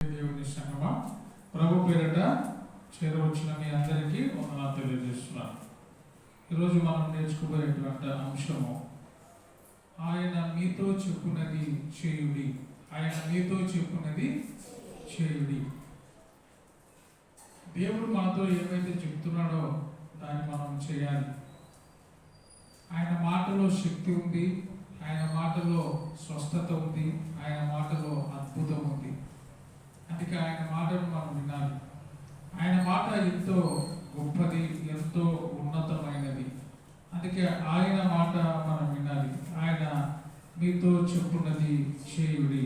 దేవుని సంగమా, ప్రభు పేరిట చేరవచ్చిన మీ అందరికీ వందనాలు తెలియజేస్తున్నాను. ఈరోజు మనం నేర్చుకోబోయేటువంటి అంశము, ఆయన మీతో చెప్పున్నది చేయుడి. ఆయన మీతో చెప్పున్నది చేయుడి. దేవుడు మనతో ఏమైతే చెప్తున్నాడో దాన్ని మనం చేయాలి. ఆయన మాటలో శక్తి ఉంది, ఆయన మాటలో స్వస్థత ఉంది, ఆయన మాటలో అద్భుతం ఉంది. అందుకే ఆయన మాటను మనం వినాలి. ఆయన మాట ఎంతో గొప్పది, ఎంతో ఉన్నతమైనది. అందుకే ఆయన మాట మనం వినాలి. ఆయన మీతో చెప్పున్నది చేయుడి.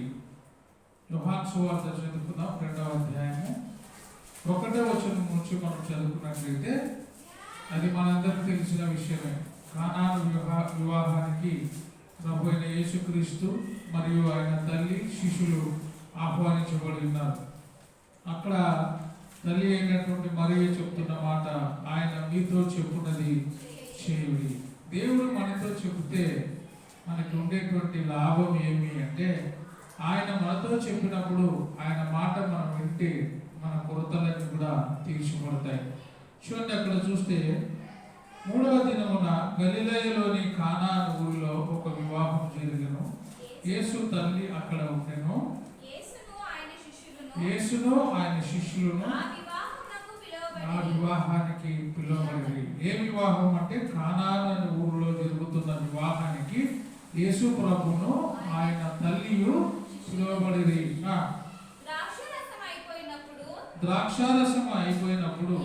యోహాను సువార్త చదువుకుందాం, 2వ అధ్యాయము 1వ వచనం నుంచి మనం చదువుకున్నట్లయితే అది మనందరికీ తెలిసిన విషయమే. కానాను వివాహానికి ప్రభు అయిన యేసుక్రీస్తు మరియు ఆయన తల్లి శిష్యులు ఆహ్వానించబడి ఉన్నారు. అక్కడ తల్లి అయినటువంటి మరియ చెప్తున్న మాట, ఆయన మీతో చెప్పున్నది చేయుడి. దేవుడు మనతో చెబితే మనకి ఉండేటువంటి లాభం ఏమి అంటే, ఆయన మనతో చెప్పినప్పుడు ఆయన మాట మనం వింటే మన కొరతలన్నీ కూడా తీర్చబడతాయి. చూడండి, అక్కడ చూస్తే 3వ దినమున గలిలయలోని కానాను ఊరిలో ఒక వివాహం జరిగెను. యేసు తల్లి అక్కడ ఉండెను. యేసును ఆయన శిష్యులను ఆ వివాహానికి పిలువబడి. ఏ వివాహం అంటే కానాను ఊరిలో జరుగుతున్న వివాహానికి యేసు ప్రభును ఆయన తల్లియు పిలువబడి. ద్రాక్షారసం అయిపోయినప్పుడు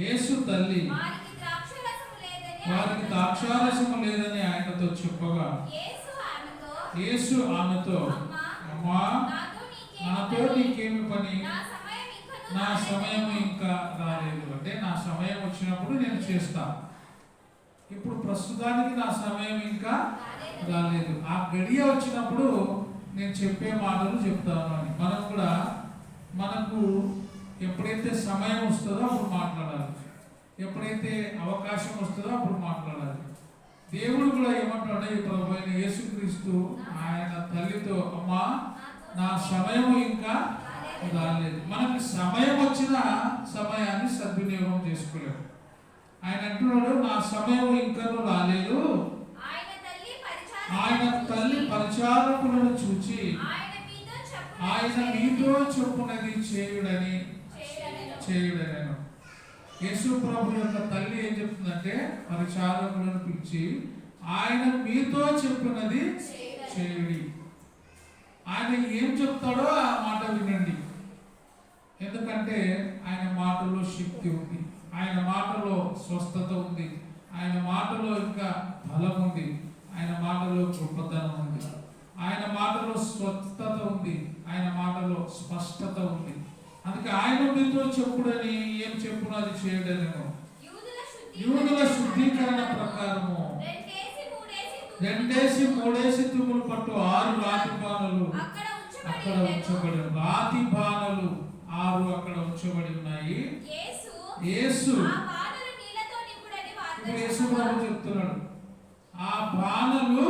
యేసు తల్లి వారికి ద్రాక్షారసము లేదని ఆయనతో చెప్పగా, యేసు ఆమెతో, అమ్మా, నాతో నీకేమి పని? నా సమయం ఇంకా రాలేదు. అంటే నా సమయం వచ్చినప్పుడు నేను చేస్తాను. ఇప్పుడు ప్రస్తుతానికి నా సమయం ఇంకా రాలేదు. ఆ గడియ వచ్చినప్పుడు నేను చెప్పే మాటలు చెప్తాను అని. మనం కూడా మనకు ఎప్పుడైతే సమయం వస్తుందో అప్పుడు మాట్లాడాలి, ఎప్పుడైతే అవకాశం వస్తుందో అప్పుడు మాట్లాడాలి. దేవుడు కూడా ఏమంటాడు, ఈ ప్రభు అయిన యేసుక్రీస్తు ఆయన తల్లితో, అమ్మా, నా సమయం ఇంకా రాలేదు. మనకి సమయం వచ్చిన సమయాన్ని సద్వినియోగం చేసుకోలేము. ఆయన అంటున్నాడు, నా సమయం ఇంకా రాలేదు. ఆయన తల్లి పరిచారకులను చూచి ఆయన మీతో చెప్పున్నది చేయుడని. యేసు ప్రభు యొక్క తల్లి ఏం చెప్తుందంటే, పరిచారకులను పిలిచి ఆయన మీతో చెప్పున్నది చేయుడి. ఆయన ఏం చెప్తాడో ఆ మాట వినండి. ఎందుకంటే ఆయన మాటలో శక్తి ఉంది, ఆయన మాటలో స్వస్థత ఉంది, ఆయన మాటలో ఇంకా బలం ఉంది, ఆయన మాటలో గొప్పతనం ఉంది, ఆయన మాటలో స్వస్థత ఉంది, ఆయన మాటలో స్పష్టత ఉంది. అందుకే ఆయన మీతో చెప్పుడని, ఏం చెప్పును అది చేయడని. యూదుల శుద్ధీకరణ ప్రకారము 2-3 తుమ్ములు పట్టు 6 రాతి బాణలు అక్కడ ఉంచబడి, రాతి బాణలు 6 అక్కడ ఉంచబడి ఉన్నాయి. యేసు ప్రభు చెప్తున్నాడు, ఆ బాణలు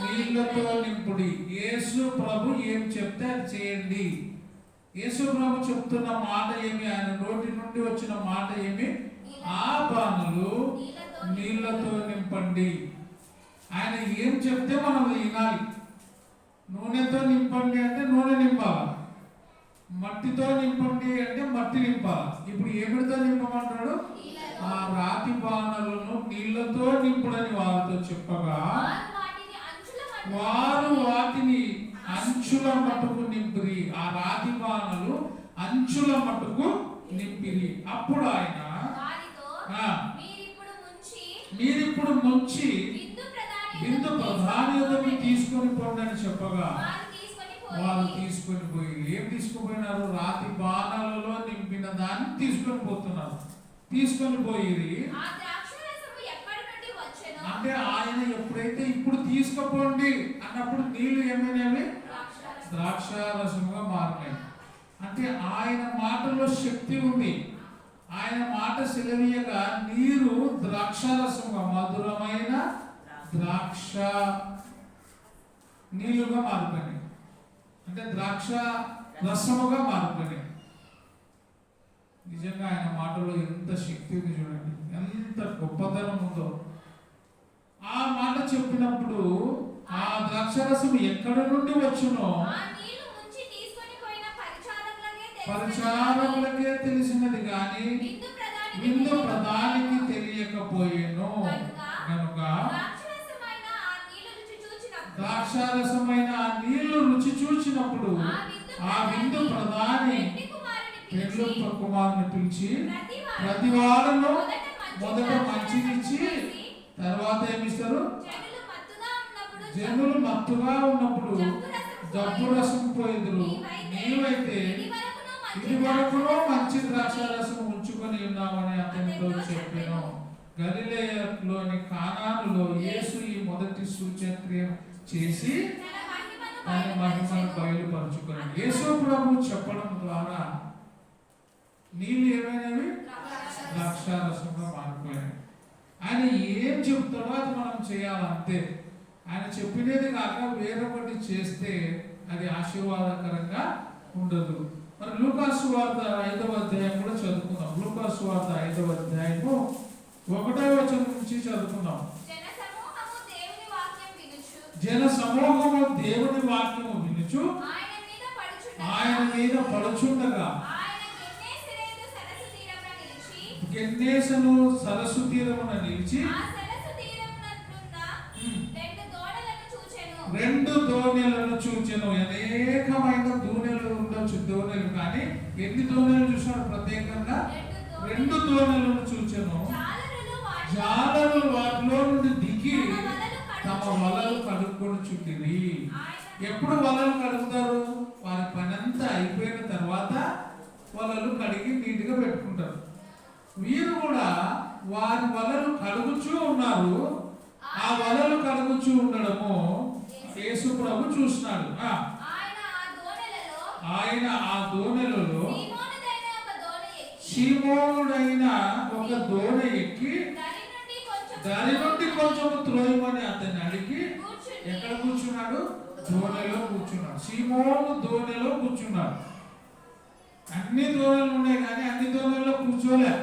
నీళ్లతో నింపుడి. యేసు ప్రభు ఏం చెప్తే అది చేయండి. యేసు ప్రభు చెప్తున్న మాట ఏమి? ఆయన నోటి నుండి వచ్చిన మాట ఏమి? ఆ బాణలు నీళ్లతో నింపండి. ఆయన ఏం చెప్తే మనం వినాలి. నూనెతో నింపండి అంటే నూనె నింపాలి, మట్టితో నింపండి అంటే మట్టి నింపాలి. ఇప్పుడు ఏమిటితో నింపమంటాడు? ఆ రాతి బాణలను నీళ్లతో నింపుడని వారితో చెప్పగా, వారు వాటిని అంచుల మట్టుకు నింపిరి. ఆ రాతి బాణలు అంచుల మట్టుకు నింపిరి. అప్పుడు ఆయన, మీరిప్పుడు ముంచి బిందు ప్రధాని యొద్దకు తీసుకొని పోండి అని చెప్పగా, వారు తీసుకొని పోయి. ఏం తీసుకుపోయినారు? రాతి బాణాలలో నింపిన దాన్ని తీసుకొని పోతున్నారు. తీసుకొని పోయి అంటే ఆయన ఎప్పుడైతే ఇప్పుడు తీసుకుపోండి అన్నప్పుడు నీళ్లు ఏమైనవి? ద్రాక్షారసముగా మారినాయి. అంటే ఆయన మాటలో శక్తి ఉంది. ఆయన మాట సెలవీయగా నీరు ద్రాక్షారసముగా, మధురమైన ద్రాక్ష నీళ్లుగా మారిపోయినాయి. అంటే ద్రాక్ష రసముగా మారిపోయినాయి. నిజంగా ఆయన మాటలో ఎంత శక్తి ఉంది చూడండి, ఎంత గొప్పతనం ఉందో. ఆ మాట చెప్పినప్పుడు ఆ ద్రాక్షరసం ఎక్కడి నుండి వచ్చునో పరిచారకులకే తెలిసినది కానీ విందు ప్రధానికి తెలియకపోయేను. కనుక ద్రాక్షారసమైన ఆ నీళ్లు రుచి చూచినప్పుడు ఆ విందు ప్రధాని పెండ్లి కుమారుని పిలిచి ప్రతి వారను మొదట మంచినిచ్చి తర్వాత ఏమిస్తారు? జనులు మత్తుగా ఉన్నప్పుడు జబ్బు రసం పోయిదురు, నీవైతే ఇది వరకునో మంచి ద్రాక్షారసం ఉంచుకొని ఉన్నామని అతనితో చెప్పాను. గలిలయలోని కానానులో యేసు ఈ మొదటి సూచక్రియ చేసి తన మహిమను బయలుపరుచుకొని, యేసు ప్రభు చెప్పడం ద్వారా నీళ్ళు ఏమైనవి? ద్రాక్షారసంగా మారిపోయాయి. ఆయన ఏం చెప్తాడో అది మనం చేయాలంతే. ఆయన చెప్పినది కాక వేరొకటి చేస్తే అది ఆశీర్వాదకరంగా ఉండదు. మరి లూకాసు వార్త 5వ అధ్యాయం కూడా చదువుకుందాం. లూకాసు వార్త 5వ అధ్యాయము 1వ వచనం నుంచి చదువుకుందాం. జన సమూహము దేవుని వాక్యము వినుచు ఆయన మీద పడుచుండగా గెన్నేసను సరస్సు తీరమున నిలిచి రెండు దోణెలను చూచెను. అనేకమైన దోణెలు ఉండొచ్చు, దోణెలు కానీ ఎన్ని దోణెలు చూసాడు? ప్రత్యేకంగా 2 దోణెలను చూచెను. జాలరులు వాటిలో నుండి దిగి తమ వలలు కడుక్కొని చుట్టిరి. ఎప్పుడు వలలు కడుగుతారు? వారి పని అంతా అయిపోయిన తర్వాత వలలు కడిగి నీట్గా పెట్టుకుంటారు. వీరు కూడా వారి వలలు కడుగుచూ ఉన్నారు. ఆ వలలు కడుగుచూ ఉండడము యేసు ప్రభు చూస్తున్నాడు. ఆయన ఆ దోణెలలో సీమోనుడైన ఒక దోణె ఎక్కి దాని నుండి కొంచెం త్రోయమని అతన్ని అడిగి ఎక్కడ కూర్చున్నాడు? దోణెలో కూర్చున్నాడు. సీమోను దోణెలో కూర్చున్నాడు. అన్ని దోణెలు ఉన్నాయి కానీ అన్ని దోణెల్లో కూర్చోలే.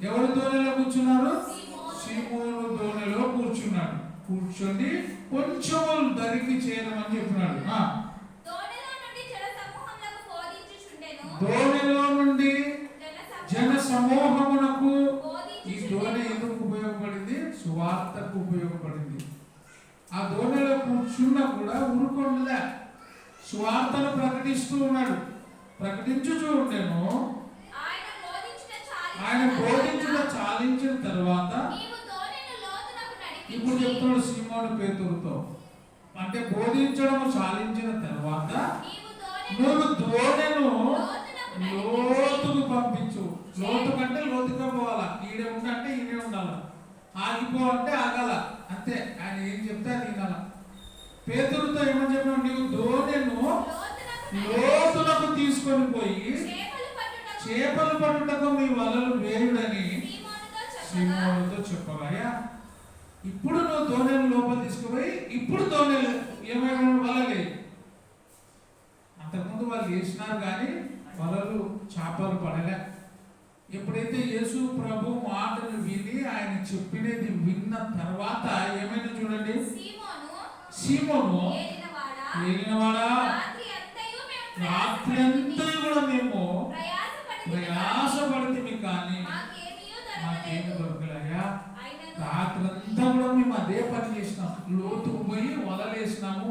ఎవరి దోణెలో కూర్చున్నారు? సీమోను దోణెలో కూర్చున్నాడు. కూర్చొని కొంచెం దరికి చేరమని చెప్పినాడు. దోణెలో నుండి జన సమూహమునకు ఈ దోణె ఎందుకు ఉపయోగపడింది? సువార్తకు ఉపయోగపడింది. ఆ దోణెలో కూర్చున్నా కూడా ఊరుకోండిలే, సువార్తను ప్రకటిస్తూ ఉన్నాడు. ప్రకటించుచూ ఉండేను. ఆయన బోధించుట చాలించిన తర్వాత ఇప్పుడు చెప్తున్నాడు సీమోను పేతురుతో, అంటే బోధించడం చాలించిన తర్వాత నువ్వు దోణెను లోతుకు పంపించు. లోతు కంటే లోతుగా పోవాలా. ఈడే ఉండంటే ఈడే ఉండాల, ఆగిపోవాలంటే ఆగాల, అంతే. ఆయన ఏం చెప్తే అది వినాల. పేతురుతో ఏమని చెప్పినాడు? నీవు దోణెను లోతులకు తీసుకొని పోయి చేపలు పట్టుటకు మీ వలలు వేయుడని సీమోనుతో చెప్పగా, ఇప్పుడు నువ్వు దోణెలు లోపల తీసుకుపోయి ఇప్పుడు దోణెలు ఏమైనా వలలే. అంతకుముందు వాళ్ళు వేసినారు కానీ వలలు చేపలు పడలే. ఎప్పుడైతే యేసు ప్రభు మాటను విని ఆయన చెప్పినది విన్న తర్వాత ఏమైనా చూడండి, సీమోను ఏలినవాడా, రాత్రి అంతా కూడా మేము ప్రయాసపడితే కానీ మాకేమి దొరకలేయా. రాత్రంతా కూడా మేము అదే పని చేసినాం. లోతుకు పోయి వలలేసినాము,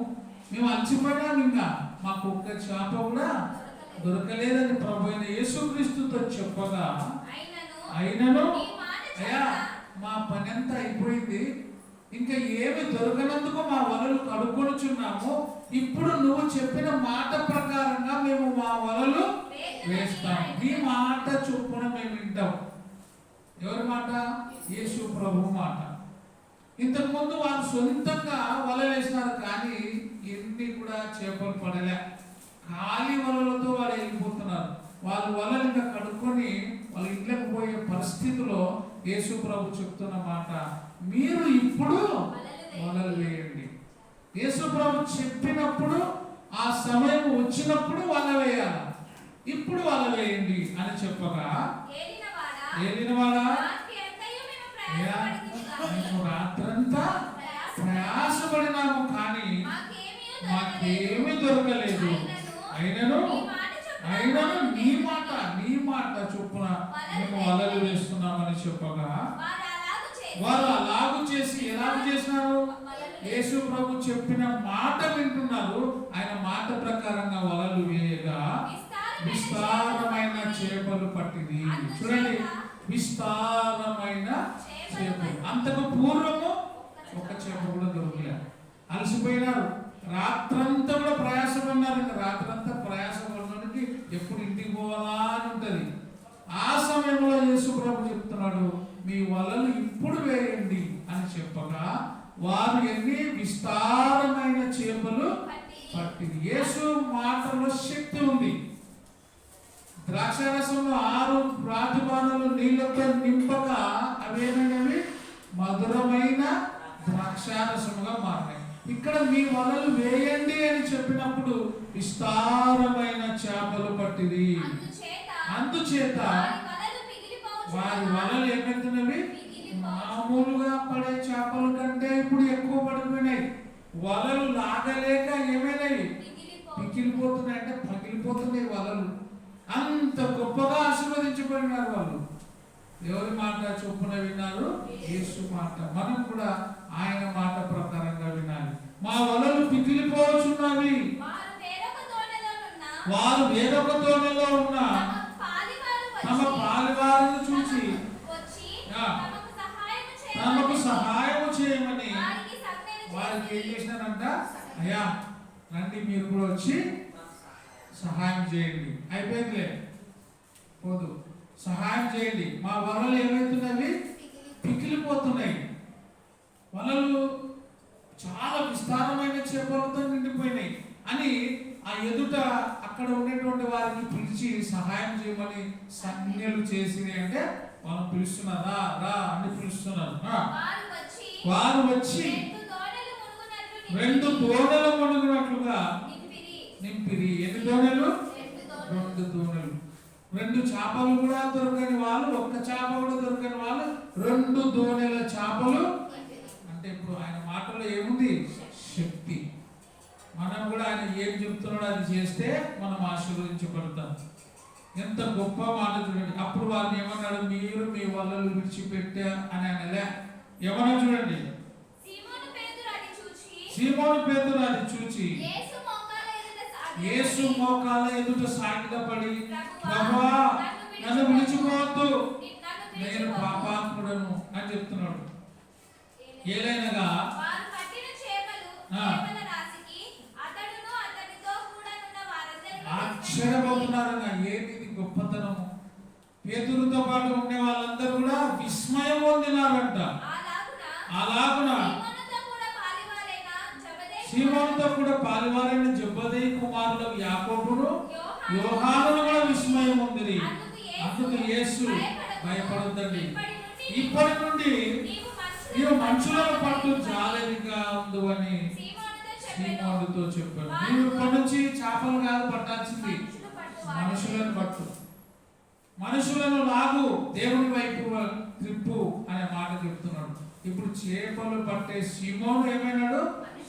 మేము అలసిపోయినాం, ఇంకా మాకు ఒక్క చేప కూడా దొరకలేదని ప్రభు అయిన యేసుక్రీస్తుతో చెప్పగా, అయినను అయ్యా మా పని అంతా అయిపోయింది, ఇంకా ఏమి దొరకనందుకు మా వలలు కడుక్కొనుచున్నాము. ఇప్పుడు నువ్వు చెప్పిన మాట ప్రకారంగా మేము మా వలలు వేస్తాం. నీ మాట చొప్పున మేము వింటాం. ఎవరి మాట? యేసు ప్రభు మాట. ఇంతకుముందు వాళ్ళు సొంతంగా వలలు వేసినారు కానీ ఎన్ని కూడా చేపలు పడలే. ఖాళీ వలలతో వాళ్ళు వెళ్ళిపోతున్నారు. వాళ్ళు వలలు ఇంకా కడుక్కొని వాళ్ళ ఇంట్లోకి పోయే పరిస్థితిలో యేసు ప్రభు చెప్తున్న మాట, మీరు ఇప్పుడు వలలు వేయండి. యేసు ప్రభు చెప్పినప్పుడు ఆ సమయం వచ్చినప్పుడు వల వేయాలి. ఇప్పుడు వల వేయండి అని చెప్పగా, ఏలినవాడా మేము రాత్రంతా ప్రయాసపడినాము కానీ మాకేమీ దొరకలేదు. అయినను నీ మాట చొప్పున మేము వలలు వేస్తున్నామని చెప్పగా, వారు అలాగూ చేసి ఎలాగ చేసినారు? యేసు ప్రభు చెప్పిన మాట వింటున్నారు. ఆయన మాట ప్రకారంగా వలలు వేయగా విస్తారమైన చేపలు పట్టింది. చూడండి, విస్తారమైన చేపలు. అంతకు పూర్వము ఒక చేప కూడా దొరకలేదు. అలసిపోయినారు. రాత్రంతా కూడా ప్రయాసపడినారు. ఇంకా రాత్రంతా ప్రయాసపడడానికి ఎప్పుడు ఇంటికి పోవాలా అని ఉంటుంది. ఆ సమయంలో యేసు ప్రభు చెప్తున్నాడు, మీ వలలు ఇప్పుడు వేయండి అని చెప్పగా, వారు ఎన్ని విస్తారమైన చేపలు పట్టింది. యేసు మాటలో శక్తి ఉంది. ద్రాక్షారసంలో 6 రాజబాణాలు నీళ్లతో నింపగా అవేమైనవి మధురమైన ద్రాక్షారసముగా మారినాయి. ఇక్కడ మీ వలలు వేయండి అని చెప్పినప్పుడు విస్తారమైన చేపలు పట్టింది. అందుచేత వారి వలలు ఏమవుతున్నవి? మామూలుగా పడే చేపల కంటే ఇప్పుడు ఎక్కువ పడిపోయినాయి. వలలు లాగలేక ఏమైనాయి? పిగిలిపోతున్నాయి. అంటే పగిలిపోతున్నాయి వలలు. అంత గొప్పగా ఆశీర్వదించబడినారు వాళ్ళు. ఎవరి మాట చొప్పున విన్నారు? యేసు మాట. మనం కూడా ఆయన మాట ప్రకారంగా వినాలి. మా వలలు పిగిలిపోవచ్చున్నవి. వారు వేరొక తోనెలో ఉన్న తమ పాలివారిని చూసి తమకు సహాయం చేయమని వారికి ఏం చేసినారంట? అయ్యా రండి, మీరు కూడా వచ్చి సహాయం చేయండి. అయిపోయిందిలే, పోదు, సహాయం చేయండి. మా వలలు ఏమవుతున్నవి? పిగిలిపోతున్నాయి. వలలు చాలా విస్తారమైన చేపలతో నిండిపోయినాయి అని ఆ ఎదుట అక్కడ ఉండేటువంటి వారిని పిలిచి సహాయం చేయమని సంజ్ఞలు చేసింది. అంటే వాళ్ళు పిలుస్తున్నారా రా అని పిలుస్తున్నారు. వారు వచ్చి 2 దోణలు మునుగునట్లుగా నింపిరి. ఎన్ని దోణలు? 2 దోణలు. 2 చేపలు కూడా దొరకని వాళ్ళు, ఒక్క చేప కూడా దొరకని వాళ్ళు 2 దోణెల చేపలు. అంటే ఇప్పుడు ఆయన మాటలో ఏముంది? శక్తి. మనం కూడా ఆయన ఏం చెప్తున్నాడో అది చేస్తే మనం ఆశీర్వదించబడతాం. ఎంత గొప్ప మాట చూడండి. అప్పుడు వారిని ఏమన్నాడు? మీరు మీ వలలు విడిచిపెట్టా అని అనలే. ఏమన్నా చూడండి, సీమోను పేతురు అది చూచి యేసు మోకాళ్ళ ఎదుట సాగిలపడి, ప్రభువా నన్ను విడిచిపోవద్దు, నేను పాపాత్ముడను అని చెప్తున్నాడు. ఏలైనగా ఆశ్చర్యపోతున్నారు. ఏమిది గొప్పతనము! పేతురుతో పాటు ఉండే వాళ్ళందరూ కూడా విస్మయం పొందినారంట. అలాగున సీమోనుతో కూడా పాలివారైన జెబెదయి కుమారులు యాకోబును యోహానును కూడా విస్మయం పొందిరి. అందుకు యేసు భయపడొద్దండి, ఇప్పటి నుండి నీవు మనుషులను పట్టు జాలరిగా ఉండు అని సీమోనుతో చెప్పాడు. నీవు ఇప్పటి నుంచి చేపలు కాదు పట్టాల్సింది, మనుషులను పట్టు, మనుషులను లాగు, దేవుని వైపు త్రిప్పు అనే మాట చెప్తున్నాడు. ఇప్పుడు చేపలు పట్టే సీమోను ఏమైనాడు?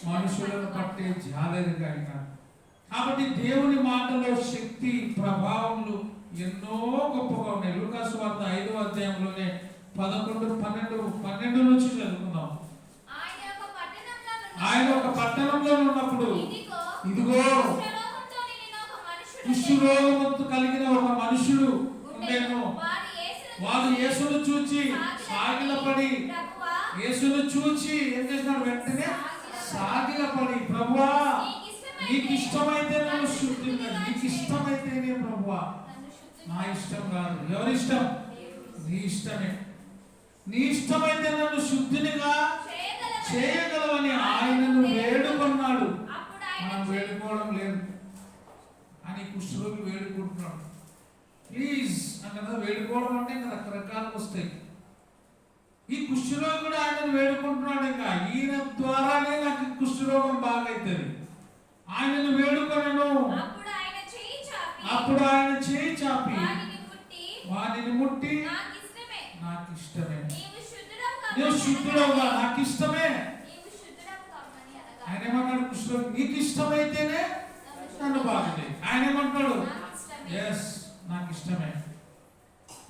మనుషులను పట్టే జాలరిగా అయినాడు. కాబట్టి దేవుని మాటలో శక్తి ప్రభావములు ఎన్నో గొప్పగా ఉన్నాయి. లూకాసు వార్త 5వ అధ్యాయంలోనే 11-12 నుంచి చదువుకుందాం. ఆయన ఒక పట్టణంలో ఉన్నప్పుడు ఇదిగో కుష్ఠరోగంతో కలిగిన ఒక మనుషుడు ఉండేను. వాడు యేసును చూచి సాగిలపడి, యేసును చూచి ఏం చేసినాడు? వెంటనే సాగిలపడి, ప్రభువా నీకు ఇష్టమైతే నన్ను శుద్ధించండి. నీకు ఇష్టమైతేనే ప్రభువా, నా ఇష్టం కాదు. ఎవరి ఇష్టం? నీ ఇష్టమే. నీ ఇష్టమైతే నన్ను శుద్ధినిగా చేయగలవని ఆయనను వేడుకున్నాడు. మనం వేడుకోవడం లేదు అని కుష్ఠరోగి వేడుకుంటున్నాడు. ప్లీజ్ అన్నదా వేడుకోవడం అంటే ఇంకా రకరకాలు వస్తాయి. ఈ కుష్ఠరోగి కూడా ఆయనను వేడుకుంటున్నాడు. ఇంకా ఈయన ద్వారానే నాకు కుష్ఠరోగం బాగైతుంది. ఆయనను వేడుకొనెను. అప్పుడు ఆయన చేయి చాపి వానిని ముట్టి నాకు ఇష్టమే, నీవు శుద్ధుడవుగా, నాకు ఇష్టమే. ఆయన ఏమన్నాడు? కృష్ణుడు, నీకు ఇష్టమైతేనే నన్ను బాగు చేయి. ఆయన ఏమంటాడు? ఎస్, నాకు ఇష్టమే,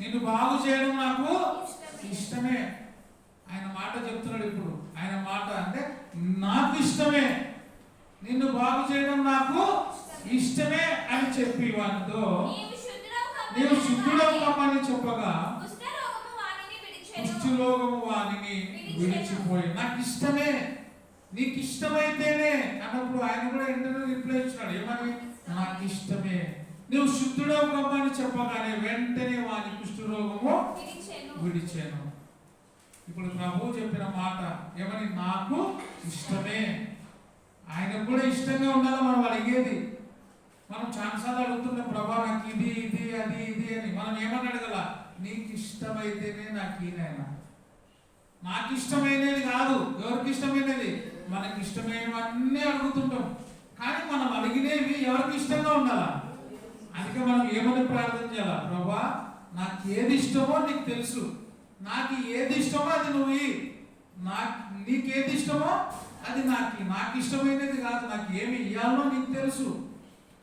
నిన్ను బాగు చేయడం నాకు ఇష్టమే. ఆయన మాట చెప్తున్నాడు ఇప్పుడు. ఆయన మాట అంటే నాకు ఇష్టమే, నిన్ను బాగు చేయడం నాకు ఇష్టమే అని చెప్పి వానితో నీవు శుద్ధుడవు కమ్మని చెప్పగా కుష్ఠరోగము వానిని విడిచిపోయి, నాకు ఇష్టమే, నీకు ఇష్టమైతేనే అన్నప్పుడు ఆయన కూడా వెంటనే రిప్లై ఇచ్చినాడు. ఏమని? నాకు ఇష్టమే, నువ్వు శుద్ధుడవు కమ్మని చెప్పగానే వెంటనే వాని కుష్ఠరోగము విడిచాను. ఇప్పుడు ప్రభువు చెప్పిన మాట ఏమని? నాకు ఇష్టమే. ఆయనకు కూడా ఇష్టంగా ఉండాలి మనం అడిగేది. మనం చాలాసార్లు అడుగుతున్నాం, ప్రభా నాకు ఇది ఇది అది ఇది అని. మనం ఏమని అడగల? నీకు ఇష్టమైతేనే నాకు ఈయన. నాకు ఇష్టమైనది కాదు, ఎవరికి ఇష్టమైనది? మనకి ఇష్టమైనవన్నీ అడుగుతుంటాం. కానీ మనం అడిగినవి ఎవరికి ఇష్టంగా ఉండాలా? అందుకే మనం ఏమని ప్రార్థన చేయాలా? ప్రభా నాకు ఏది ఇష్టమో నీకు తెలుసు, నాకు ఏది ఇష్టమో అది నువ్వు, నీకేది ఇష్టమో అది నాకు ఇష్టమైనది కాదు, నాకు ఏమి ఇవ్వాలో నీకు తెలుసు.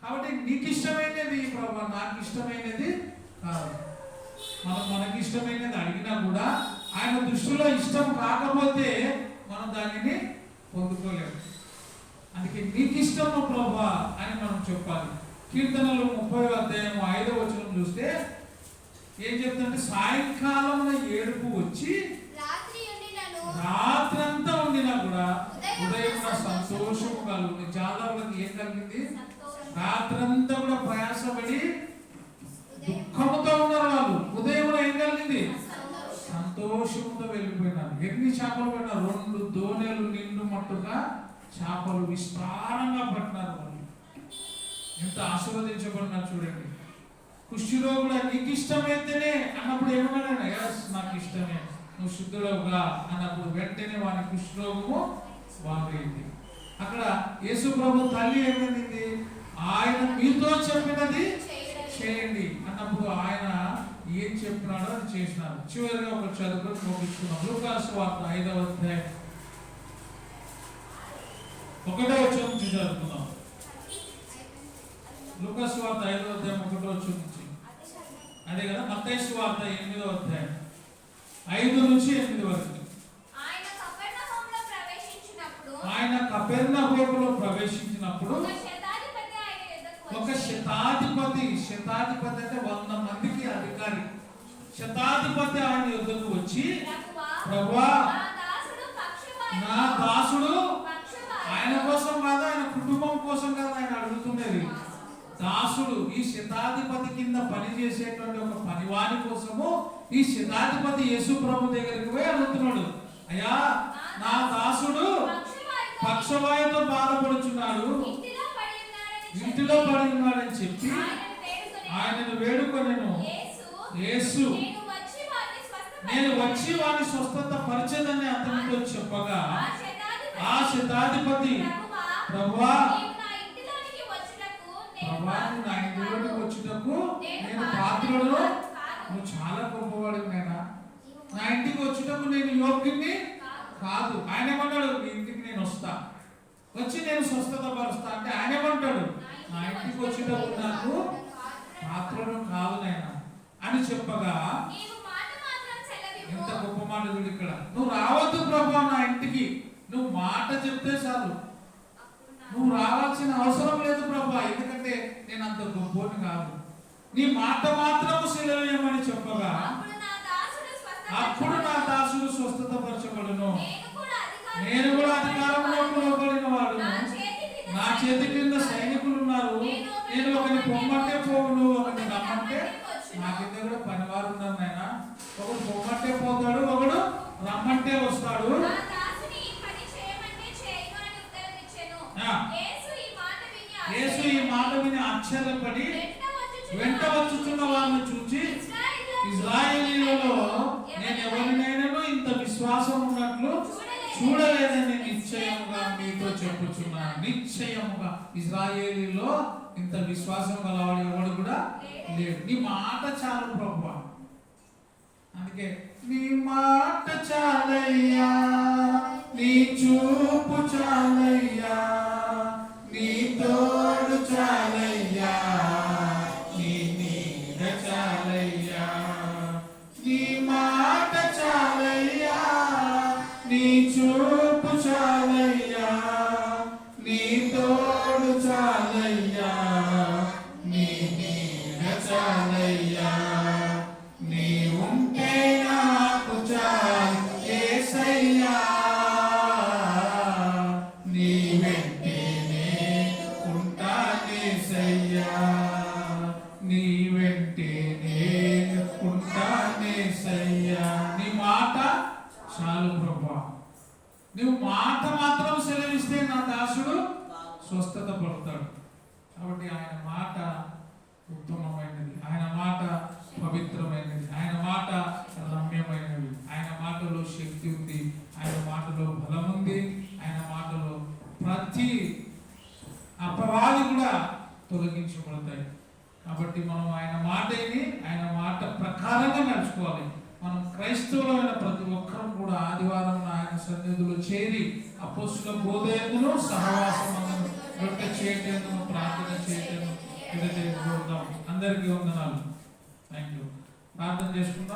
కాబట్టి నీకు ఇష్టమైనది ప్రభా, నాకు ఇష్టమైనది కాదు. మనకి ఇష్టమైనది అడిగినా కూడా ఆయన దృష్టిలో ఇష్టం కాకపోతే మనం దానిని పొందుకోలేము. అందుకే నీకు ఇష్టము ప్రభా అని మనం చెప్పాలి. కీర్తనలు 30వ అధ్యాయం 5వ వచనం చూస్తే ఏం చెప్తుంటే, సాయంకాలం ఏడుపు వచ్చి రాత్రంతా ఉండినా కూడా ఉదయం సంతోషము కలుగుతుంది. చాలా వాళ్ళకి ఏం కలిగింది? రాత్రంతా కూడా ప్రయాసపడి దుఃఖముతో ఉన్నారు వాళ్ళు. ఉదయం ఏం కలిగింది? సంతోషంతో వెళ్ళిపోయినారు. ఎన్ని చేపలు పడినారు? 2 దోణెలు నిండు మట్టుగా చేపలు విస్తారంగా పట్టినారు వాళ్ళు. ఎంత ఆశీర్వదించబడినారు చూడండి. కుష్ఠరోగుడు నీకు ఇష్టమైతేనే అన్నప్పుడు ఏమన్నాడు? ఎస్, నాకు ఇష్టమే, నువ్వు శుద్ధుడవుగా అన్నప్పుడు వెంటనే వాని కుష్ఠరోగము బాగైంది. అక్కడ యేసు ప్రభు తల్లి ఏమైంది? ఆయన మీతో చెప్పినది చేయండి అన్నప్పుడు ఆయన ఏం చెప్పినాడో అది చేసినారు. చివరిగా ఒక చదువుకొని ముగించుకున్నాం. లూకాసు సువార్త 5వ అధ్యాయం 1వ వచనం నుంచి చదువుకుందాం. లూకాసు సువార్త 5వ అధ్యాయం 1వ వచనం నుంచి. అదే కదా. మత్తయి సువార్త 8వ అధ్యాయం 5 నుంచి 8 వరకు. ఆయన కపెర్నహూములో ప్రవేశించినప్పుడు ఒక శతాధిపతి అంటే 100 మందికి అధికారి, శతాధిపతి ఆయన యుద్ధకు వచ్చి, ప్రభువా నా దాసుడు, ఆయన కోసం కాదు, ఆయన కుటుంబం కోసం కాదు ఆయన అడుగుతున్నది, దాసుడు ఈ శతాధిపతి కింద పని చేసేటువంటి ఒక పనివాని కోసము ఈ శతాధిపతి యేసు ప్రభు దగ్గరికి పోయి అడుగుతున్నాడు. అయ్యా, నా దాసుడు పక్షవాయుతో బాధపడుచున్నాడు, ఇంటిలో పడి ఉన్నాడని చెప్పి ఆయనను వేడుకొనెను. యేసు నేను వచ్చి వారిని స్వస్థత పరిచేదని అతనితో చెప్పగా ఆ శతాధిపతి, ప్రభువా నా ఇంటిలోకి వచ్చుటకు నేను పాత్రలో, నువ్వు చాలా గొప్పవాడు నాయనా, నా ఇంటికి వచ్చుటకు నేను యోగ్యుని కాదు. ఆయన ఏమన్నాడు? నీ ఇంటికి నేను వస్తా, వచ్చి నేను స్వస్థత పరుస్తా అంటే ఆయన ఏమంటాడు? నా ఇంటికి వచ్చేటప్పుడు నాకు పాత్రను కాదు నాయనా అని చెప్పగా, ఎంత గొప్ప మాట చూడు ఇక్కడ. నువ్వు రావద్దు ప్రభా నా ఇంటికి, నువ్వు మాట చెప్తే చాలు, నువ్వు రావాల్సిన అవసరం లేదు ప్రభా, ఎందుకంటే నేను అంత గొప్పని కాదు, నీ మాట మాత్రము సెలవేయమని చెప్పగా అప్పుడు నా దాసుడు స్వస్థత పరచబడును. నేను కూడా అధికారంలోకి లోబడిన వాడు, నా చేతి కింద సైనికులు ఉన్నారు, నేను ఒకరిని పొమ్మంటే పోవును, ఒకరిని రమ్మంటే, నా కింద కూడా పనివారు ఉన్నారు నాయన, ఒకడు పొమ్మంటే పోతాడు, ఒకడు రమ్మంటే వస్తాడు. యేసు ఈ మాట విని ఆశ్చర్యపడి వెంట వచ్చుచున్న వారిని చూచి, ఇశ్రాయేలీయులలో నేను ఎవరినైనాను ఇంత విశ్వాసం ఉన్నట్లు చూడలేదని నిశ్చయముగా మీతో చెప్పుచున్నాను. నిశ్చయముగా ఇజ్రాయేలీలో ఇంత విశ్వాసం గలవాడు ఎవడు కూడా లేడు. నీ మాట చాలు ప్రభువా. అందుకే నీ మాట చాలయ్యా, నీ చూపు చాలయ్యా, నీ తోడు చాలయ్యా, నీ నీడ చాలయ్యా. నీ మాట చాలయ్యా, నీ చూపు చాలయ్యా, నీ తోడు చాలయ్యా, నీ నీడ చాలయ్యా. నీ ఉంటే నాకు చాలు యేసయ్యా, నీ వెంటనే ఉంటానేసయ్యా, నీ వెంటనే ఉంటానేసయ్యా. నీ మాట చాలు ప్రభువా. నువ్వు మాట మాత్రం సెలవిస్తే నా దాసుడు స్వస్థత పడతాడు. కాబట్టి ఆయన మాట ఉత్తమమైనది, ఆయన మాట పవిత్రమైనది, ఆయన మాట రమ్యమైనది, ఆయన మాటలో శక్తి ఉంది, ఆయన మాటలో బలం ఉంది, ఆయన మాటలో ప్రతి అపవాది కూడా తొలగించబడతాయి. కాబట్టి మనం ఆయన మాటని ఆయన మాట ప్రకారంగా నడుచుకోవాలి. మనం క్రైస్తవులైన ప్రతి ఒక్కరూ కూడా ఆదివారం ఆయన సన్నిధిలో చేరి అపోస్తుల బోధయందును సహవాసమందును రొట్టె చేయటందును ప్రార్థన చేయటం అందరికీ వందనాలు. Thank you. ప్రార్థన చేసుకుందాం.